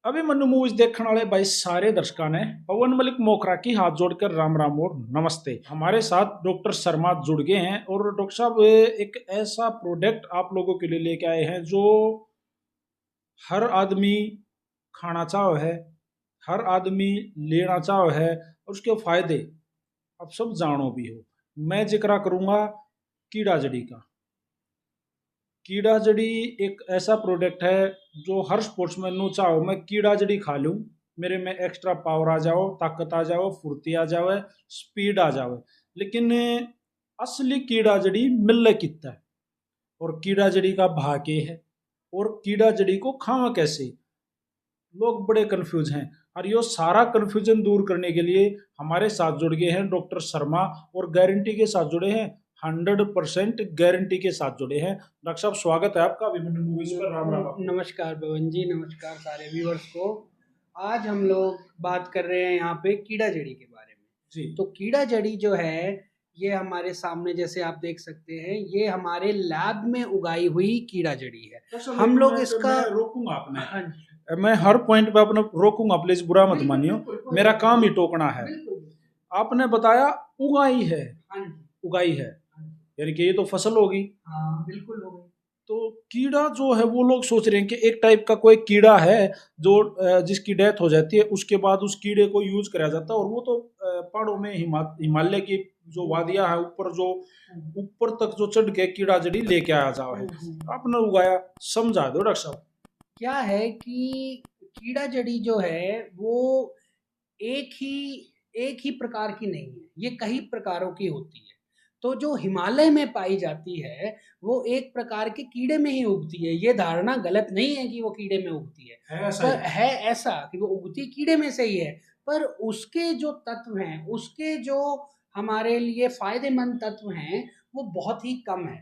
अभी मन्नू मूवीज देखने वाले भाई सारे दर्शकों ने पवन मलिक मोखरा की हाथ जोड़कर राम राम और नमस्ते। हमारे साथ डॉक्टर शर्मा जुड़ गए हैं और डॉक्टर साहब एक ऐसा प्रोडक्ट आप लोगों के लिए लेके आए हैं जो हर आदमी खाना चाहो है, हर आदमी लेना चाहो है और उसके फायदे आप सब जानो भी हो। मैं जिक्र करूंगा कीड़ा जड़ी का। कीड़ा जड़ी एक ऐसा प्रोडक्ट है जो हर स्पोर्ट्समैन नु चाहो मैं कीड़ा जड़ी खा लूं, मेरे में एक्स्ट्रा पावर आ जाओ, ताकत आ जाओ, फुर्ती आ जावे, स्पीड आ जावे। लेकिन असली कीड़ा जड़ी मिलने कितना है और कीड़ा जड़ी का भाग्य है और कीड़ा जड़ी को खावा कैसे, लोग बड़े कंफ्यूज हैं। और ये सारा कंफ्यूजन दूर करने के लिए हमारे साथ जुड़ गए हैं डॉक्टर शर्मा और गारंटी के साथ जुड़े हैं, 100% गारंटी के साथ जुड़े हैं। डॉक्टर साहब स्वागत है आपका अभिमन्यु मूवीज पर। राम राम आपको। नमस्कार पवन जी, नमस्कार सारे व्यूअर्स को। आज हम लोग बात कर रहे हैं यहाँ पे कीड़ा जड़ी के बारे में। जी तो कीड़ा जड़ी जो है ये हमारे सामने जैसे आप देख सकते हैं, ये हमारे लैब में उगाई हुई कीड़ा जड़ी है। हम लोग इसका मैं रोकूंगा आपने, हाँ जी, मैं हर पॉइंट पे अपना रोकूंगा, प्लीज बुरा मत मानियो, बिल्कुल, मेरा काम ही टोकना है। बिल्कुल, आपने बताया उगाई है, हाँ जी, उगाई है, हाँ जी, यानी कि ये तो फसल होगी। हाँ बिल्कुल हो गई। तो कीड़ा जो है वो लोग सोच रहे हैं कि एक टाइप का कोई कीड़ा है जो जिसकी डेथ हो जाती है उसके बाद उस कीड़े को यूज कराया जाता है, और वो तो पहाड़ों में हिमालय की जो वादियां है ऊपर, जो ऊपर तक जो चढ़ के कीड़ा जड़ी लेके आया जाओ है। आपने उगाया, समझा दो डॉक्टर साहब। क्या है कि कीड़ा जड़ी जो है वो एक ही एक ही प्रकार की नहीं है, ये कई प्रकारों की होती है। तो जो हिमालय में पाई जाती है वो एक प्रकार के कीड़े में ही उगती है। ये धारणा गलत नहीं है कि वो कीड़े में उगती है, ऐसा पर ही। है ऐसा कि वो उगती कीड़े में से ही है। पर उसके जो तत्व हैं, उसके जो हमारे लिए फायदेमंद तत्व हैं, वो बहुत ही कम है।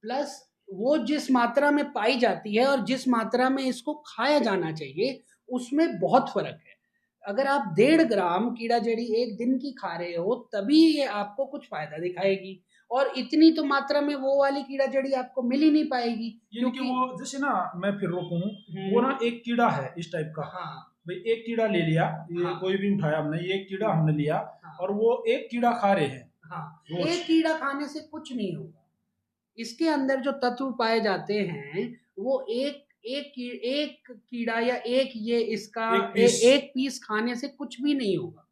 प्लस वो जिस मात्रा में पाई जाती है और जिस मात्रा में इसको खाया जाना चाहिए, उसमें बहुत फर्क है। अगर आप 1.5 ग्राम कीड़ा जड़ी एक दिन की खा रहे हो तभी ये आपको कुछ फायदा दिखाएगी, और इतनी तो मात्रा में वो वाली कीड़ा जड़ी आपको मिल ही नहीं पाएगी यानी कि क्योंकि वो जैसे ना, मैं फिर रोकूं, वो ना एक कीड़ा है इस टाइप का। हाँ, भाई एक कीड़ा ले लिया, ये हाँ, कोई भी उठाया हमने, ये एक कीड़ा हमने लिया हाँ, और वो एक कीड़ा खा रहे हैं हाँ, रोज। एक कीड़ा खाने से कुछ नहीं होगा। इसके अंदर जो तत्व पाए जाते हैं वो एक कीड़ा या एक ये इसका एक पीस। एक पीस खाने से कुछ भी नहीं होगा।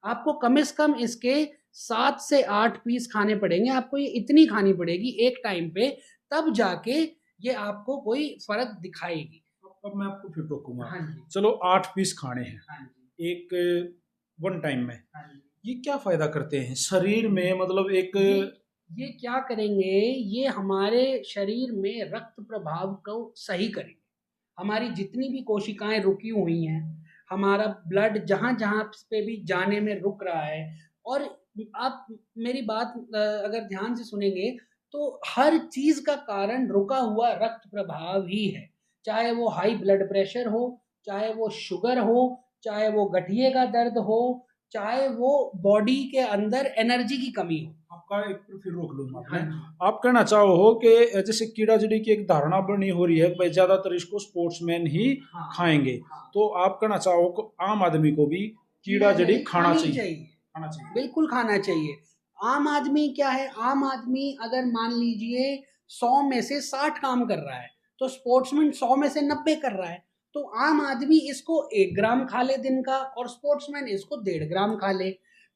आपको कम से कम इसके 7 से 8 पीस खाने पड़ेंगे, आपको ये इतनी खानी पड़ेगी एक टाइम पे, तब जाके ये आपको कोई फर्क दिखाएगी। अब मैं आपको फिर रोकूंगा। हाँ जी, चलो 8 पीस खाने हैं हाँ जी, एक वन टाइम में, हाँ जी। ये क्या फायदा करते हैं शरीर में, मतलब एक ये क्या करेंगे, ये हमारे शरीर में रक्त प्रभाव को सही करेंगे। हमारी जितनी भी कोशिकाएं रुकी हुई हैं, हमारा ब्लड जहाँ जहाँ पे भी जाने में रुक रहा है। और आप मेरी बात अगर ध्यान से सुनेंगे तो हर चीज का कारण रुका हुआ रक्त प्रभाव ही है। चाहे वो हाई ब्लड प्रेशर हो, चाहे वो शुगर हो, चाहे वो गठिए का दर्द हो, चाहे वो बॉडी के अंदर एनर्जी की कमी हो। आपका एक फिर रोक लूंगा हाँ आपने। जी, आप कहना चाहो हो कि जैसे कीड़ा जड़ी की एक धारणा बनी हो रही है कि भाई ज्यादातर इसको स्पोर्ट्समैन ही हाँ, खाएंगे, हाँ। तो आप कहना चाहो कि आम आदमी को भी कीड़ा कीड़ा जड़ी जड़ी खाना खानी चाहिए। चाहिए, खाना चाहिए। बिल्कुल खाना चाहिए। आम आदमी क्या है, आम आदमी अगर मान लीजिए 100 में से 60 काम कर रहा है, तो स्पोर्ट्समैन 100 में से 90 कर रहा है। तो आम आदमी इसको 1 ग्राम खा ले दिन का और स्पोर्ट्समैन इसको 1.5 ग्राम खा ले।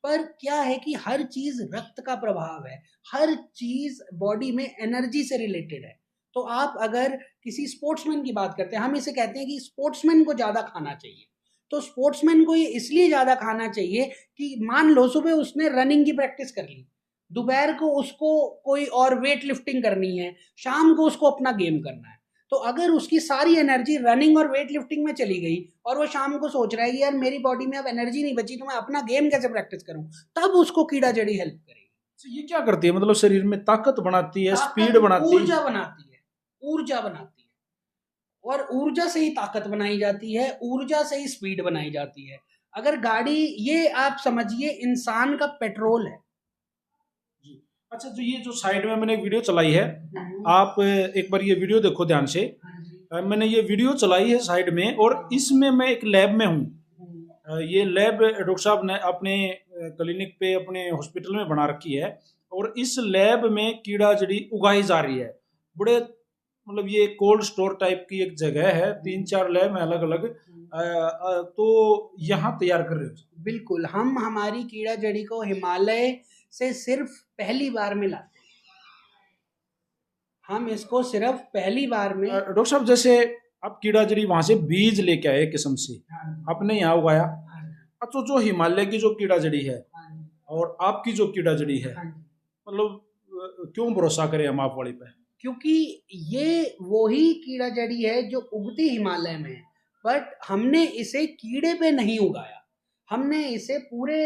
पर क्या है कि हर चीज रक्त का प्रभाव है, हर चीज बॉडी में एनर्जी से रिलेटेड है। तो आप अगर किसी स्पोर्ट्समैन की बात करते हैं, हम इसे कहते हैं कि स्पोर्ट्समैन को ज्यादा खाना चाहिए। तो स्पोर्ट्समैन को ये इसलिए ज्यादा खाना चाहिए कि मान लो सुबह उसने रनिंग की प्रैक्टिस कर ली, दोपहर को उसको कोई और वेट लिफ्टिंग करनी है, शाम को उसको अपना गेम करना है। तो अगर उसकी सारी एनर्जी रनिंग और वेट लिफ्टिंग में चली गई और वो शाम को सोच रहा है कि यार मेरी बॉडी में अब एनर्जी नहीं बची, तो मैं अपना गेम कैसे प्रैक्टिस करूं, तब उसको कीड़ा जड़ी हेल्प करेगी। तो ये क्या करती है, मतलब शरीर में ताकत बनाती है, स्पीड ताकत, बनाती है। ऊर्जा बनाती है, ऊर्जा बनाती है। और ऊर्जा से ही ताकत बनाई जाती है, ऊर्जा से ही स्पीड बनाई जाती है। अगर गाड़ी, ये आप समझिए इंसान का पेट्रोल है। जी। अच्छा, जो ये जो साइड में मैंने एक वीडियो चलाई है, हम्म, आप एक बार ये वीडियो देखो ध्यान से। हाँ जी, मैंने ये वीडियो चलाई है साइड में, और इसमें मैं एक लैब में हूँ। ये लैब डॉक्टर साहब ने अपने क्लिनिक पे, अपने हॉस्पिटल में बना रखी है, और इस लैब में कीड़ा जड़ी उगाई जा रही है। बड़े मतलब ये कोल्ड स्टोर टाइप की एक जगह है, 3-4 लैब है अलग अलग। तो यहाँ तैयार कर रहे हो? बिल्कुल, हम हमारी कीड़ा जड़ी को हिमालय से सिर्फ पहली बार में लाते हैं। हम इसको सिर्फ पहली बार में। डॉक्टर साहब, जैसे आप कीड़ा जड़ी वहां से बीज लेके आए किस्म से, आपने यहाँ उगाया, अच्छा जो हिमालय की जो कीड़ा जड़ी है और आपकी जो कीड़ा जड़ी है, मतलब क्यों भरोसा करें हम आप वाली पे? क्योंकि ये वही कीड़ा जड़ी है जो उगती हिमालय में है, बट हमने इसे कीड़े पे नहीं उगाया, हमने इसे पूरे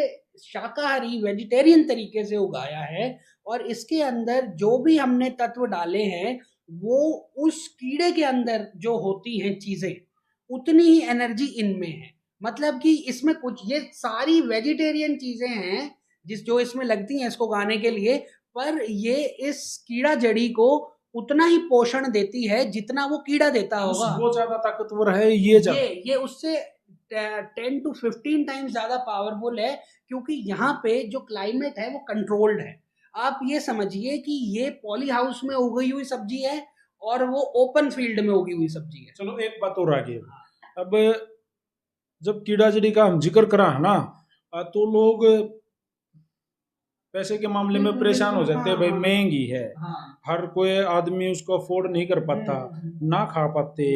शाकाहारी वेजिटेरियन तरीके से उगाया है। और इसके अंदर जो भी हमने तत्व डाले हैं वो उस कीड़े के अंदर जो होती हैं चीजें, उतनी ही एनर्जी इनमें है। मतलब कि इसमें कुछ, ये सारी वेजिटेरियन चीजें हैं जो इसमें लगती हैं इसको उगाने के लिए, पर ये इस कीड़ा जड़ी को उतना ही पोषण देती है जितना वो कीड़ा देता होगा। वो ज्यादा ताकतवर है ये उससे 10 to 15 टाइम्स ज्यादा पावरफुल है, क्योंकि यहाँ पे जो क्लाइमेट है वो कंट्रोल्ड है। आप ये समझिए कि ये पॉली हाउस में उगी हुई सब्जी है और वो ओपन फील्ड में उगी हुई सब्जी है। चलो एक बात और आगे, अब जब कीड़ा जड़ी का हम जिक्र करा है ना, तो लोग पैसे के मामले में परेशान हो जाते हैं, भाई महंगी है, हर कोई आदमी उसको अफोर्ड नहीं कर पाता, ना खा पाते।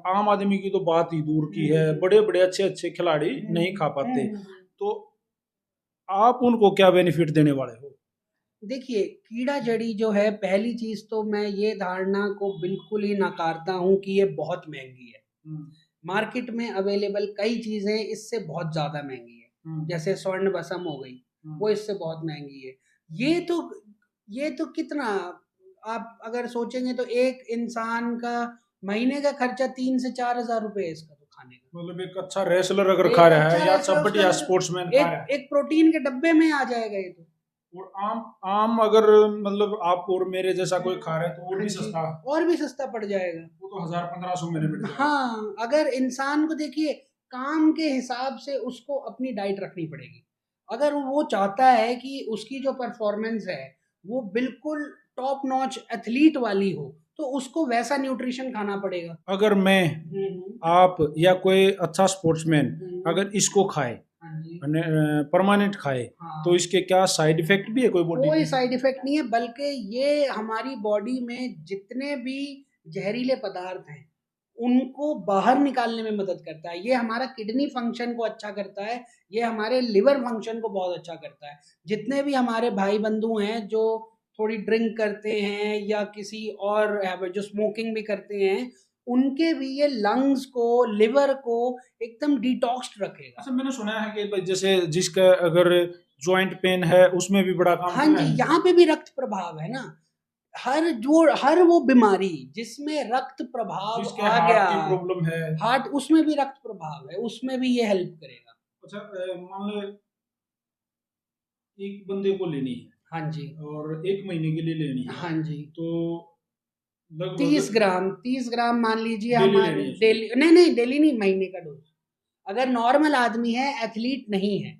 आम आदमी की तो बात ही दूर की है, बड़े बड़े अच्छे अच्छे खिलाड़ी नहीं खा पाते। तो आप उनको क्या बेनिफिट देने वाले हो? देखिए, कीड़ा जड़ी जो है, पहली चीज तो मैं ये धारणा को बिल्कुल ही नकारता हूँ कि ये बहुत महंगी है। मार्केट में अवेलेबल कई चीजें इससे बहुत ज्यादा महंगी है, जैसे स्वर्ण बसम हो गई, वो इससे बहुत महंगी है। ये तो कितना, आप अगर सोचेंगे तो एक इंसान का महीने का खर्चा 3 से 4 हज़ार रुपए है इसका तो खाने का। मतलब एक अच्छा रेसलर अगर खा रहा है, या कबड्डी या स्पोर्ट्समैन खा रहा है, एक प्रोटीन के डब्बे में आ जाएगा ये तो। और आम अगर मतलब आप और मेरे जैसा कोई खा रहा है तो और भी सस्ता पड़ जाएगा, वो तो 1000-1500 में मिल जाएगा। हाँ, अगर इंसान को देखिए काम के हिसाब से उसको अपनी डाइट रखनी पड़ेगी। अगर वो चाहता है कि उसकी जो परफॉर्मेंस है वो बिल्कुल टॉप नॉच एथलीट वाली हो, तो उसको वैसा न्यूट्रिशन खाना पड़ेगा। अगर मैं, आप या कोई अच्छा स्पोर्ट्समैन अगर इसको खाए, परमानेंट खाए, तो इसके क्या साइड इफेक्ट भी है? कोई साइड इफेक्ट नहीं है, बल्कि ये हमारी बॉडी में जितने भी जहरीले पदार्थ हैं उनको बाहर निकालने में मदद करता है। ये हमारा किडनी फंक्शन को अच्छा करता है, ये हमारे लिवर फंक्शन को बहुत अच्छा करता है। जितने भी हमारे भाई बंधु हैं जो थोड़ी ड्रिंक करते हैं या किसी और जो स्मोकिंग भी करते हैं, उनके भी ये लंग्स को, लिवर को एकदम डिटॉक्स्ड रखेगा। अच्छा, मैंने सुना है कि जैसे जिसका अगर जॉइंट पेन है उसमें भी बड़ा काम हाँ जी, यहाँ पे भी रक्त प्रभाव है ना। हर वो बीमारी जिसमें रक्त प्रभाव आ गया, की प्रॉब्लम है, हार्ट, उसमें भी रक्त प्रभाव है, उसमें भी ये हेल्प करेगा। अच्छा, मान लो एक बंदे को लेनी है, हाँ जी, और 1 महीने के लिए लेनी है, हाँ जी, तो 30 ग्राम मान लीजिए हमारे डेली, नहीं डेली नहीं, महीने का डोज। अगर नॉर्मल आदमी है, एथलीट नहीं है,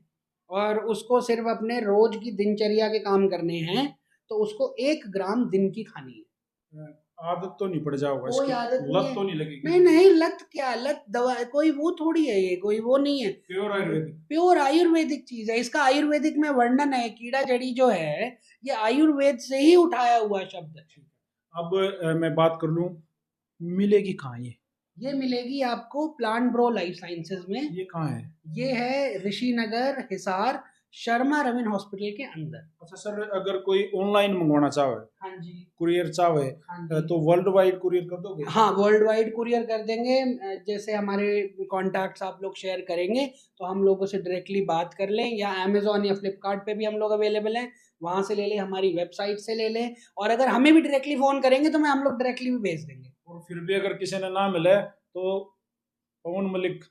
और उसको सिर्फ अपने रोज की दिनचर्या के काम करने हैं, तो उसको 1 ग्राम दिन की खानी है। आदत तो नहीं पड़ जाएगा, कोई आदत लत तो नहीं लगेगी? नहीं, लत क्या, लत दवा कोई वो थोड़ी है, ये कोई वो नहीं है, प्योर आयुर्वेदिक चीज है। इसका आयुर्वेदिक में वर्णन है, कीड़ा जड़ी जो है ये आयुर्वेद से ही उठाया हुआ शब्द है। अब मैं बात कर लूं, मिलेगी कहाँ ये मिलेगी आपको प्लांट ब्रो लाइफ साइंसेज में। ये कहाँ है? ये है ऋषिनगर, हिसार, शर्मा रविन हॉस्पिटल के अंदर। अच्छा सर, अगर कोई ऑनलाइन मंगवाना चाहे, हाँ जी, कुरियर चाहे, तो वर्ल्ड वाइड कुरियर कर दोगे? हाँ, वर्ल्ड वाइड कुरियर कर देंगे। जैसे हमारे कॉन्टैक्ट्स आप लोग शेयर करेंगे तो हम लोगों से डायरेक्टली बात कर लें, या अमेजोन या फ्लिपकार्ट पे भी हम लोग अवेलेबल हैं, वहाँ से ले लें, हमारी वेबसाइट से ले लें, और अगर हमें भी डायरेक्टली फ़ोन करेंगे तो हम लोग डायरेक्टली भी भेज देंगे। और फिर भी अगर किसी ने ना मिले तो पवन मलिक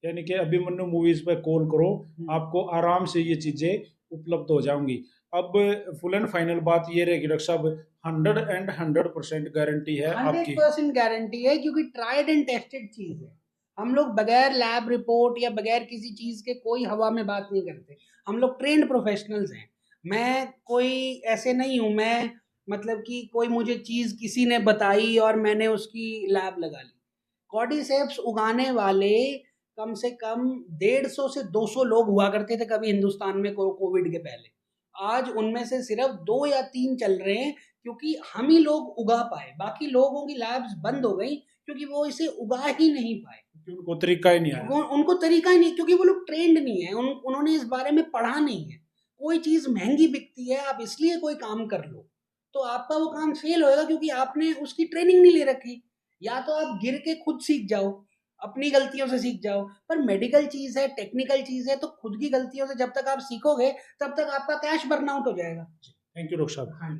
यानी कि अभिमन्यु मूवीज पे कॉल करो, आपको आराम से ये चीजें उपलब्ध हो जाएंगी। अब फुल एंड फाइनल बात ये रहेगी डॉक्टर साहब, 100% गारंटी है आपकी? 100% गारंटी है, क्योंकि ट्राइड एंड टेस्टेड चीज है। हम लोग बगैर लैब रिपोर्ट या बगैर किसी चीज के कोई हवा में बात नहीं करते। हम लोग ट्रेंड प्रोफेशनल्स हैं। मैं कोई ऐसे नहीं हूं, मैं मतलब कि कोई मुझे चीज किसी ने बताई और मैंने उसकी लैब लगा ली। कॉर्डिसेप्स उगाने वाले कम से कम 150 से 200 लोग हुआ करते थे कभी हिंदुस्तान में कोविड के पहले। आज उनमें से सिर्फ 2 या 3 चल रहे हैं, क्योंकि हम ही लोग उगा पाए। बाकी लोगों की लैब्स बंद हो गई क्योंकि वो इसे उगा ही नहीं पाए। उनको तरीका ही नहीं आया। उनको तरीका ही नहीं, क्योंकि वो लोग ट्रेंड नहीं है, उन्होंने इस बारे में पढ़ा नहीं है। कोई चीज महंगी बिकती है, आप इसलिए कोई काम कर लो तो आपका वो काम फेल होएगा, क्योंकि आपने उसकी ट्रेनिंग नहीं ले रखी। या तो आप गिर के खुद सीख जाओ, अपनी गलतियों से सीख जाओ। पर मेडिकल चीज है, टेक्निकल चीज है, तो खुद की गलतियों से जब तक आप सीखोगे तब तक आपका कैश बर्न आउट हो जाएगा। थैंक यू डॉक्टर साहब। हाँ।